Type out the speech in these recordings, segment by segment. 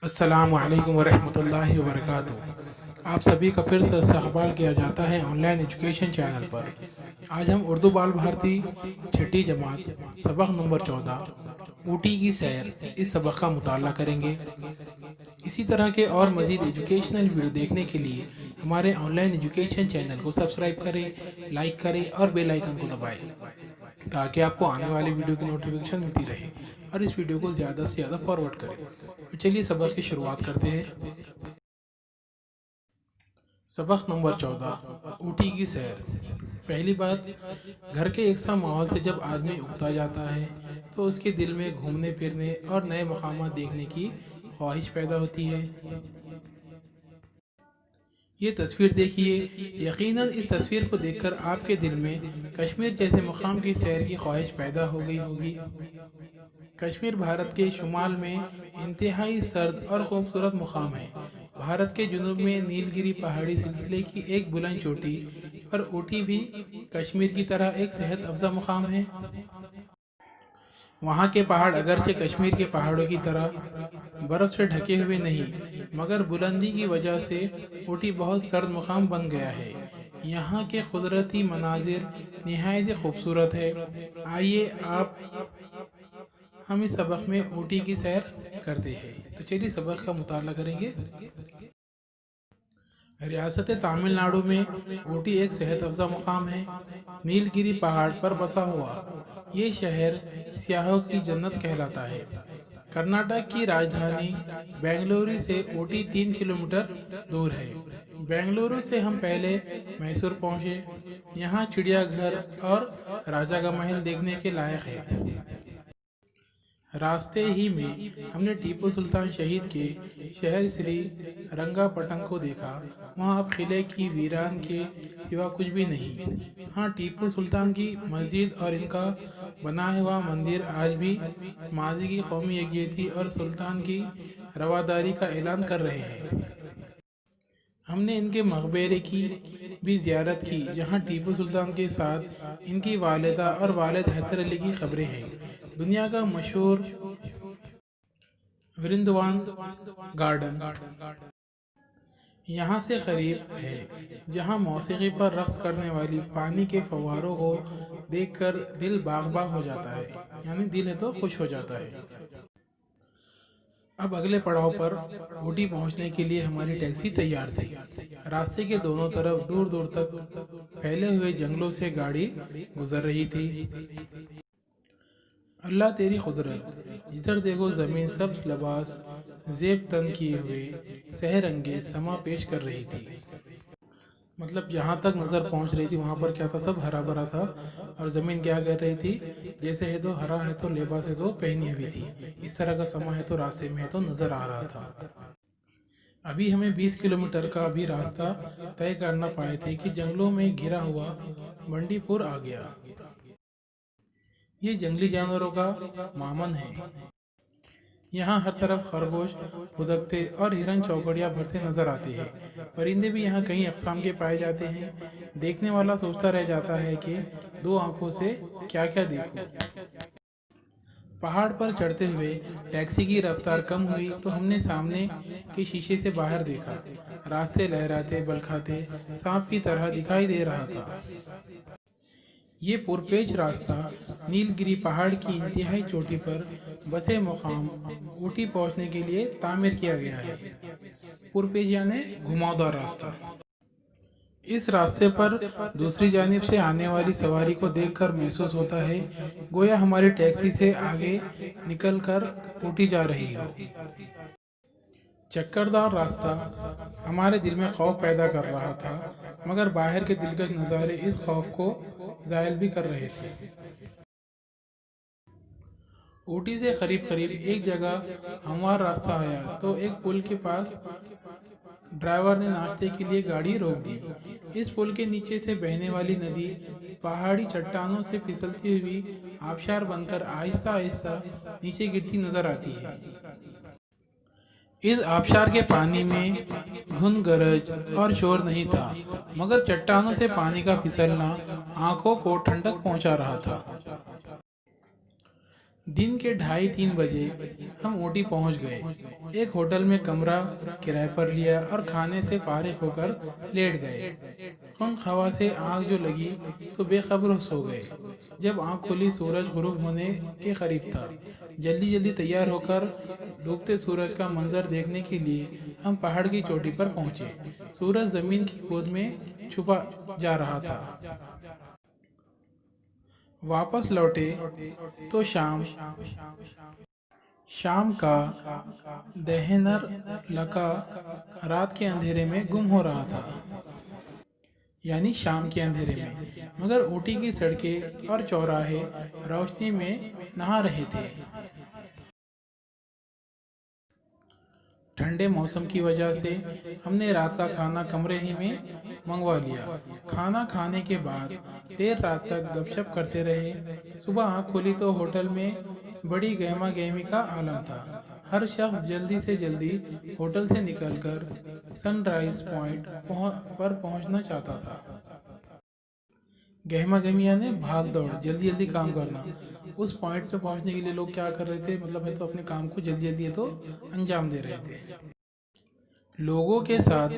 السلام علیکم ورحمۃ اللہ وبرکاتہ۔ آپ سبھی کا پھر سے استقبال کیا جاتا ہے آن لائن ایجوکیشن چینل پر۔ آج ہم اردو بال بھارتی چھٹی جماعت سبق نمبر 14 اوٹی کی سیر اس سبق کا مطالعہ کریں گے۔ اسی طرح کے اور مزید ایجوکیشنل ویڈیو دیکھنے کے لیے ہمارے آن لائن ایجوکیشن چینل کو سبسکرائب کریں، لائک کریں اور بیل آئیکن کو دبائیں تاکہ آپ کو آنے والی ویڈیو کی نوٹیفیکیشن ملتی رہے، اور اس ویڈیو کو زیادہ سے زیادہ فارورڈ کریں۔ تو چلیے سبق کی شروعات کرتے ہیں۔ سبق نمبر 14 اوٹی کی سیر۔ پہلی بات، گھر کے یکساں ماحول سے جب آدمی اکتا جاتا ہے تو اس کے دل میں گھومنے پھرنے اور نئے مقامات دیکھنے کی خواہش پیدا ہوتی ہے۔ یہ تصویر دیکھیے، یقیناً اس تصویر کو دیکھ کر آپ کے دل میں کشمیر جیسے مقام کی سیر کی خواہش پیدا ہو گئی ہوگی۔ کشمیر بھارت کے شمال میں انتہائی سرد اور خوبصورت مقام ہے۔ بھارت کے جنوب میں نیل گری پہاڑی سلسلے کی ایک بلند چوٹی اور اوٹی بھی کشمیر کی طرح ایک صحت افزا مقام ہے۔ وہاں کے پہاڑ اگرچہ کشمیر کے پہاڑوں کی طرح برف سے ڈھکے ہوئے نہیں، مگر بلندی کی وجہ سے اوٹی بہت سرد مقام بن گیا ہے۔ یہاں کے قدرتی مناظر نہایت خوبصورت ہے۔ آئیے ہم اس سبق میں اوٹی کی سیر کرتے ہیں۔ تو چلیے سبق کا مطالعہ کریں گے۔ ریاست تامل ناڈو میں اوٹی ایک صحت افزا مقام ہے۔ نیل گری پہاڑ پر بسا ہوا یہ شہر سیاحوں کی جنت کہلاتا ہے۔ کرناٹک کی راجدھانی بنگلورو سے اوٹی 3 کلومیٹر دور ہے۔ بنگلورو سے ہم پہلے میسور پہنچے۔ یہاں چڑیا گھر اور راجہ کا محل دیکھنے کے لائق ہے۔ راستے ہی میں ہم نے ٹیپو سلطان شہید کے شہر سری رنگا پٹم کو دیکھا۔ وہاں اب قلعے کی ویران کے سوا کچھ بھی نہیں۔ ہاں، ٹیپو سلطان کی مسجد اور ان کا بنا ہوا مندر آج بھی ماضی کی قومی یکجہتی اور سلطان کی رواداری کا اعلان کر رہے ہیں۔ ہم نے ان کے مقبرے کی بھی زیارت کی، جہاں ٹیپو سلطان کے ساتھ ان کی والدہ اور والد حیدر علی کی قبریں ہیں۔ دنیا کا مشہور ورنداون گارڈن یہاں سے قریب ہے، جہاں موسیقی پر رقص کرنے والی پانی کے فواروں کو دیکھ کر دل باغ باغ ہو جاتا ہے، یعنی دل ہے تو خوش ہو جاتا ہے۔ اب اگلے پڑاؤ پر اوٹی پہنچنے کے لیے ہماری ٹیکسی تیار تھی۔ راستے کے دونوں طرف دور دور تک پھیلے ہوئے جنگلوں سے گاڑی گزر رہی تھی۔ اللہ تیری قدرت، جدھر دیکھو زمین سبز لباس زیب تن کیے ہوئے سحر انگیز سما پیش کر رہی تھی۔ مطلب جہاں تک نظر پہنچ رہی تھی وہاں پر کیا تھا، سب ہرا بھرا تھا، اور زمین کیا کہہ رہی تھی، جیسے ہے تو ہرا ہے تو لباس ہے تو پہنی ہوئی تھی، اس طرح کا سما ہے تو راستے میں ہے تو نظر آ رہا تھا۔ ابھی ہمیں 20 کلومیٹر کا بھی راستہ طے کرنا پائے تھے کہ جنگلوں میں گھرا ہوا بنڈی پور آ گیا۔ یہ جنگلی جانوروں کا مامن ہے۔ یہاں ہر طرف خرگوش پھدکتے اور ہرن چوکڑیاں بھرتے نظر آتے ہیں۔ پرندے بھی یہاں کئی اقسام کے پائے جاتے ہیں۔ دیکھنے والا سوچتا رہ جاتا ہے کہ دو آنکھوں سے کیا کیا دیکھوں۔ پہاڑ پر چڑھتے ہوئے ٹیکسی کی رفتار کم ہوئی تو ہم نے سامنے کے شیشے سے باہر دیکھا۔ راستے لہراتے بلکھاتے سانپ کی طرح دکھائی دے رہا تھا۔ یہ پرپیچ راستہ نیل گری پہاڑ کی انتہائی چوٹی پر بسے مقام اوٹی پہنچنے کے لیے تعمیر کیا گیا ہے۔ پرپیچ یعنی گھماؤدار راستہ۔ اس راستے پر دوسری جانب سے آنے والی سواری کو دیکھ کر محسوس ہوتا ہے گویا ہماری ٹیکسی سے آگے نکل کر اوٹی جا رہی ہو۔ چکردار راستہ ہمارے دل میں خوف پیدا کر رہا تھا، مگر باہر کے دلکش نظارے اس خوف کو زائل بھی کر رہے تھے۔ اوٹی سے قریب ایک جگہ ہموار راستہ آیا تو ایک پل کے پاس ڈرائیور نے ناشتے کے لیے گاڑی روک دی۔ اس پل کے نیچے سے بہنے والی ندی پہاڑی چٹانوں سے پھسلتی ہوئی آبشار بن کر آہستہ آہستہ نیچے گرتی نظر آتی ہے۔ اس آبشار کے پانی میں گھن گرج اور شور نہیں تھا، مگر چٹانوں سے پانی کا پھسلنا آنکھوں کو ٹھنڈک پہنچا رہا تھا۔ دن کے 2:30-3 بجے ہم اوٹی پہنچ گئے۔ ایک ہوٹل میں کمرہ کرائے پر لیا اور کھانے سے فارغ ہو کر لیٹ گئے۔ خنخواہ سے آنکھ جو لگی تو بے خبر سو گئے۔ جب آنکھ کھلی سورج غروب ہونے کے قریب تھا۔ جلدی جلدی تیار ہو کر ڈوبتے سورج کا منظر دیکھنے کے لیے ہم پہاڑ کی چوٹی پر پہنچے۔ سورج زمین کی گود میں چھپا جا رہا تھا۔ واپس لوٹے تو شام کا دہنر لکا رات کے اندھیرے میں گم ہو رہا تھا، یعنی شام کے اندھیرے میں، مگر اوٹی کی سڑکیں اور چوراہے روشنی میں نہا رہے تھے۔ ٹھنڈے موسم کی وجہ سے ہم نے رات کا کھانا کمرے ہی میں منگوا لیا۔ کھانا کھانے کے بعد دیر رات تک گپ شپ کرتے رہے۔ صبح آنکھ کھلی تو ہوٹل میں بڑی گہما گہمی کا عالم تھا۔ ہر شخص جلدی سے جلدی ہوٹل سے نکل کر سن رائز پوائنٹ پر پہنچنا چاہتا تھا۔ گہما گہمی یعنی بھاگ دوڑ، جلدی جلدی کام کرنا۔ اس پوائنٹ پہ پہنچنے کے لیے لوگ کیا کر رہے تھے، مطلب ہے تو اپنے کام کو جلدی جلدی تو انجام دے رہے تھے۔ لوگوں کے ساتھ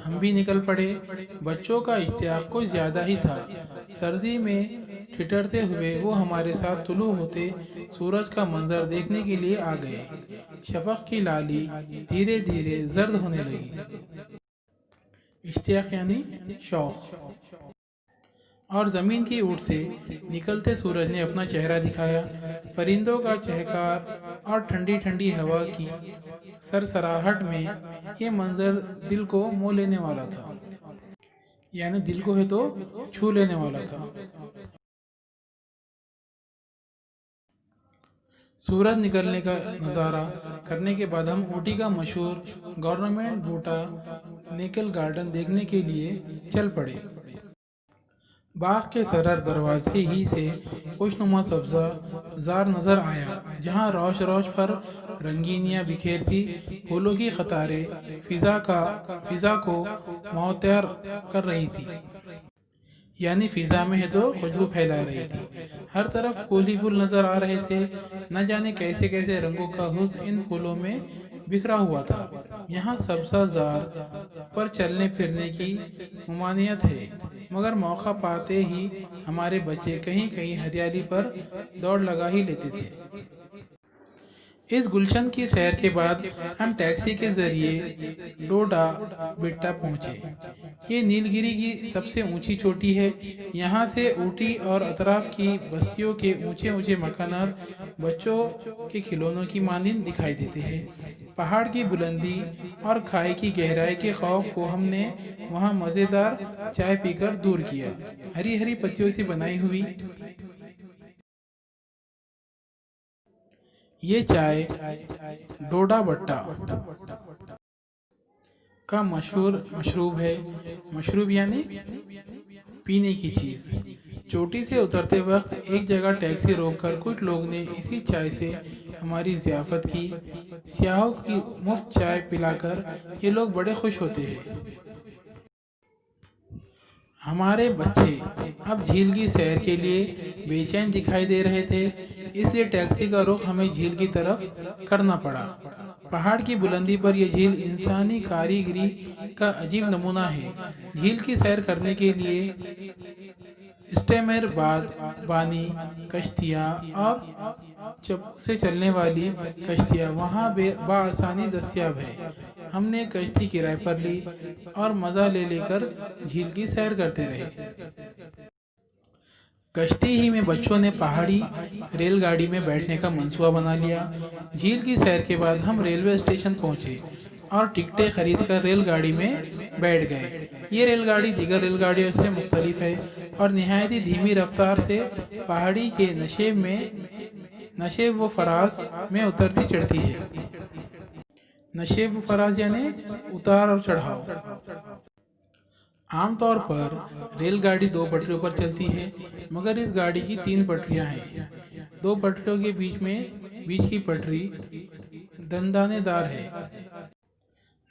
ہم بھی نکل پڑے۔ بچوں کا اشتیاق کچھ زیادہ ہی تھا۔ سردی میں ٹھٹرتے ہوئے وہ ہمارے ساتھ طلوع ہوتے سورج کا منظر دیکھنے کے لیے آ گئے۔ شفق کی لالی دھیرے دھیرے زرد ہونے لگی۔ اشتیاق یعنی شوق۔ اور زمین کی اوٹ سے نکلتے سورج نے اپنا چہرہ دکھایا۔ پرندوں کا چہکار اور ٹھنڈی ٹھنڈی ہوا کی سرسراہٹ میں یہ منظر دل کو مو لینے والا تھا، یعنی دل کو ہے تو چھو لینے والا تھا۔ سورج نکلنے کا نظارہ کرنے کے بعد ہم اوٹی کا مشہور گورنمنٹ بوٹانیکل گارڈن دیکھنے کے لیے چل پڑے۔ باغ کے سرر دروازے ہی سے خوشنما سبزہ زار نظر آیا، جہاں روش روش پر رنگینیاں بکھیرتی پھولوں کی قطاریں فضا کو معطر کر رہی تھی، یعنی فضا میں ہے تو خوشبو پھیلا رہی تھی۔ ہر طرف پھول ہی پھول نظر آ رہے تھے۔ نہ جانے کیسے کیسے رنگوں کا حسن ان پھولوں میں بکھرا ہوا تھا۔ یہاں سبزہ زار پر چلنے پھرنے کی ممانعت ہے، مگر موقع پاتے ہی ہمارے بچے کہیں کہیں ہریالی پر دوڑ لگا ہی لیتے تھے۔ اس گلشن کی سیر کے بعد ہم ٹیکسی کے ذریعے ڈوڈا بیٹا پہنچے۔ یہ نیل گری کی سب سے اونچی چوٹی ہے۔ یہاں سے اوٹی اور اطراف کی بستیوں کے اونچے اونچے مکانات بچوں کے کھلونوں کی مانند دکھائی دیتے ہیں۔ پہاڑ کی بلندی اور کھائی کی گہرائی کے خوف کو ہم نے وہاں مزیدار چائے پی کر دور کیا۔ ہری ہری پتیوں سے بنائی ہوئی یہ چائے ڈوڈا بٹا کا مشہور مشروب ہے۔ مشروب یعنی پینے کی چیز۔ چوٹی سے اترتے وقت ایک جگہ ٹیکسی روک کر کچھ لوگ نے اسی چائے سے ہماری ضیافت کی۔ سیاحوں کی مفت چائے پلا کر یہ لوگ بڑے خوش ہوتے ہیں۔ ہمارے بچے اب جھیل کی سیر کے لیے بے چین دکھائی دے رہے تھے، اس لیے ٹیکسی کا رخ ہمیں جھیل کی طرف کرنا پڑا۔ پہاڑ کی بلندی پر یہ جھیل انسانی کاریگری کا عجیب نمونہ ہے۔ جھیل کی سیر کرنے کے لیے اسٹیمر بانی کشتیاں اور چپو سے چلنے والی کشتیاں وہاں بآسانی دستیاب ہے۔ ہم نے کشتی کرائے پر لی اور مزہ لے لے کر جھیل کی سیر کرتے رہے۔ کشتی ہی میں بچوں نے پہاڑی ریل گاڑی میں بیٹھنے کا منصوبہ بنا لیا۔ جھیل کی سیر کے بعد ہم ریلوے اسٹیشن پہنچے اور ٹکٹیں خرید کر ریل گاڑی میں بیٹھ گئے۔ یہ ریل گاڑی دیگر ریل گاڑیوں سے مختلف ہے اور نہایت ہی دھیمی رفتار سے پہاڑی کے نشیب و فراز میں اترتی چڑھتی ہے۔ نشیب و فراز یعنی اتار اور چڑھاؤ۔ عام طور پر ریل گاڑی دو پٹریوں پر چلتی ہے، مگر اس گاڑی کی 3 پٹریاں ہیں۔ دو پٹریوں کے بیچ کی پٹری دندانے دار ہے۔